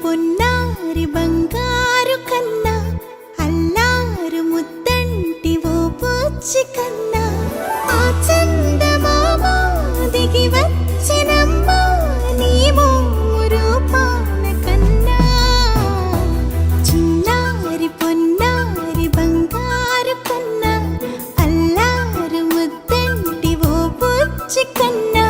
పొన్నారి బంగారు కన్నా అల్లారు ముద్దంటి ఓ పూచి కన్నా ఆ చందమామ దిగి వచ్చినమ్మా నీ రూపాన కన్నా చిన్నారి పొన్నారి బంగారు కన్నా అల్లారు ముద్దంటి ఓ పూచి కన్నా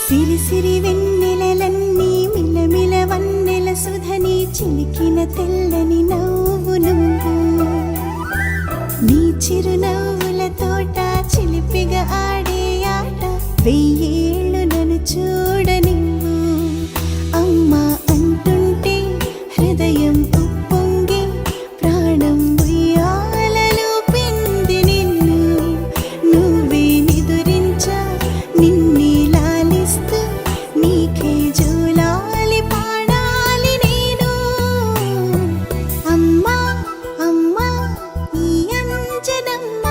సిరి సిరి వెన్నెలలన్నీ మిలమిల వన్నెల సుధని చిలికిన తెల్లని నవ్వు నువ్వు నీ చిరునవ్వుల తోట చిలిపిగా ఆడే ఆట వెయ్యేళ్ళు నన్ను చూడ నువ్వు అమ్మా అంటుంటే హృదయం ఉప్పొంగి ప్రాణం ఉయ్యాలలో పిండి నిన్ను నువ్వే నిదురించా నిన్నే నీకే జోలాలి పాడాలి నేను అమ్మా అమ్మా ఈ అంజనమ్మ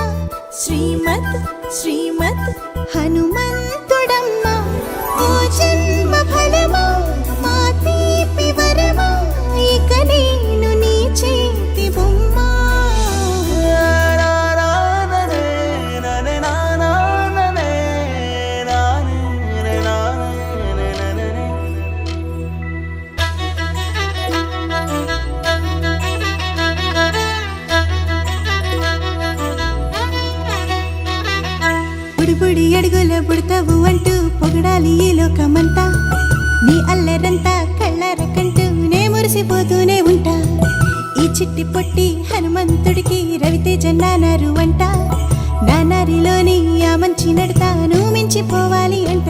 శ్రీమత్ శ్రీమత్ హనుమంతుడమ్మ ఓ జన్మ ఫలమా మా తీపి వరమా ఇక నేను నీ చేతి బొమ్మ బుడి అడుగుల బుడతావు అంటూ పొగడాలి ఈ లోకమంతా నీ అల్లరంతా కళ్ళారకంటూ నే మురిసిపోతూనే ఉంటా ఈ చిట్టి పొట్టి హనుమంతుడికి రవితేజ నానారు అంట నానారిలోని ఆ మంచి నడతా నువ్వు మించిపోవాలి అంట